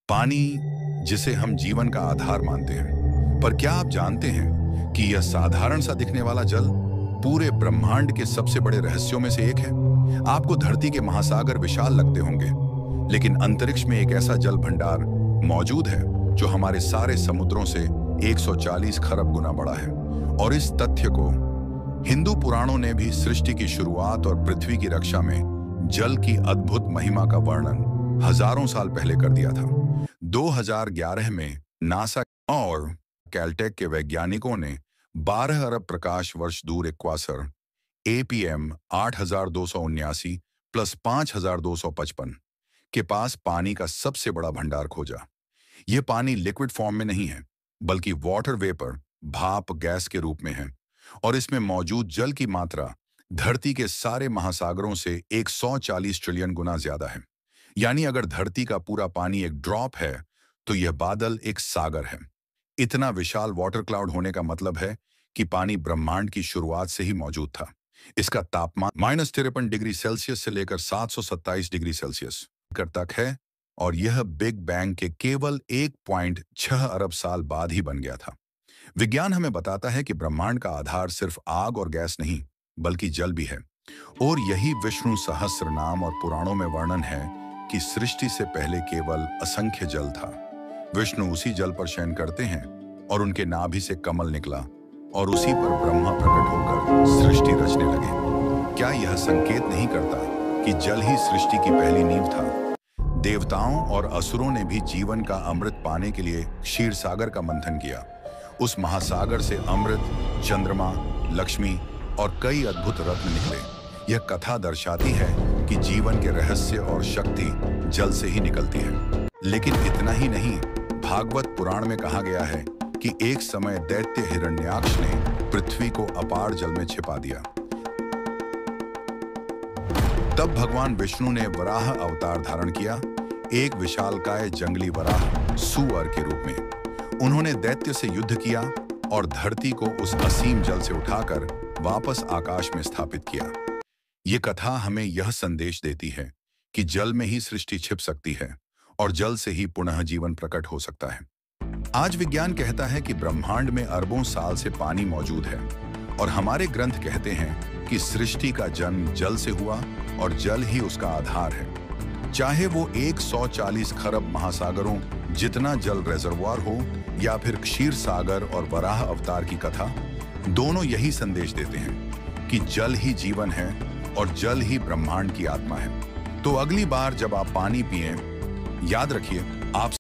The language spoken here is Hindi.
पानी, जिसे हम जीवन का आधार मानते हैं, पर क्या आप जानते हैं कि यह साधारण सा दिखने वाला जल पूरे ब्रह्मांड के सबसे बड़े रहस्यों में से एक है। आपको धरती के महासागर विशाल लगते होंगे, लेकिन अंतरिक्ष में एक ऐसा जल भंडार मौजूद है जो हमारे सारे समुद्रों से 140 खरब गुना बड़ा है। और इस तथ्य को हिंदू पुराणों ने भी सृष्टि की शुरुआत और पृथ्वी की रक्षा में जल की अद्भुत महिमा का वर्णन हजारों साल पहले कर दिया था। 2011 में नासा और कैलटेक के वैज्ञानिकों ने 12 अरब प्रकाश वर्ष दूर इक्वासर APM 8279 प्लस 5255 के पास पानी का सबसे बड़ा भंडार खोजा। यह पानी लिक्विड फॉर्म में नहीं है, बल्कि वाटर वेपर, भाप गैस के रूप में है, और इसमें मौजूद जल की मात्रा धरती के सारे महासागरों से 140 ट्रिलियन गुना ज्यादा है। यानी अगर धरती का पूरा पानी एक ड्रॉप है, तो यह बादल एक सागर है। इतना विशाल वाटर क्लाउड होने का मतलब है कि पानी ब्रह्मांड की शुरुआत से ही मौजूद था। इसका तापमान -53 डिग्री सेल्सियस से लेकर 727 डिग्री सेल्सियस तक है, और यह बिग बैंग के केवल 1.6 अरब साल बाद ही बन गया था। विज्ञान हमें बताता है कि ब्रह्मांड का आधार सिर्फ आग और गैस नहीं, बल्कि जल भी है। और यही विष्णु सहस्त्र नाम और पुराणों में वर्णन है कि सृष्टि से पहले केवल असंख्य जल था। विष्णु उसी जल पर शयन करते हैं, और उनके नाभि से कमल निकला, और उसी पर ब्रह्मा प्रकट होकर सृष्टि रचने लगे। क्या यह संकेत नहीं करता कि जल ही सृष्टि की पहली नींव था? देवताओं और असुरों ने भी जीवन का अमृत पाने के लिए क्षीर सागर का मंथन किया। उस महासागर से अमृत, चंद्रमा, लक्ष्मी और कई अद्भुत रत्न निकले। यह कथा दर्शाती है कि जीवन के रहस्य और शक्ति जल से ही निकलती है। लेकिन इतना ही नहीं, भागवत पुराण में कहा गया है कि एक समय दैत्य हिरण्याक्ष ने पृथ्वी को अपार जल में छिपा दिया। तब भगवान विष्णु ने वराह अवतार धारण किया, एक विशालकाय जंगली वराह सुअर के रूप में। उन्होंने दैत्य से युद्ध किया और धरती को उस असीम जल से उठाकर वापस आकाश में स्थापित किया। ये कथा हमें यह संदेश देती है कि जल में ही सृष्टि छिप सकती है, और जल से ही पुनः जीवन प्रकट हो सकता है। आज विज्ञान कहता है कि ब्रह्मांड में अरबों साल से पानी मौजूद है, और हमारे ग्रंथ कहते हैं कि सृष्टि का जन्म जल से हुआ और जल ही उसका आधार है। चाहे वो 140 खरब महासागरों जितना जल रिजर्वॉयर हो, या फिर क्षीर सागर और वराह अवतार की कथा, दोनों यही संदेश देते हैं कि जल ही जीवन है और जल ही ब्रह्मांड की आत्मा है। तो अगली बार जब आप पानी पिएं, याद रखिए, आप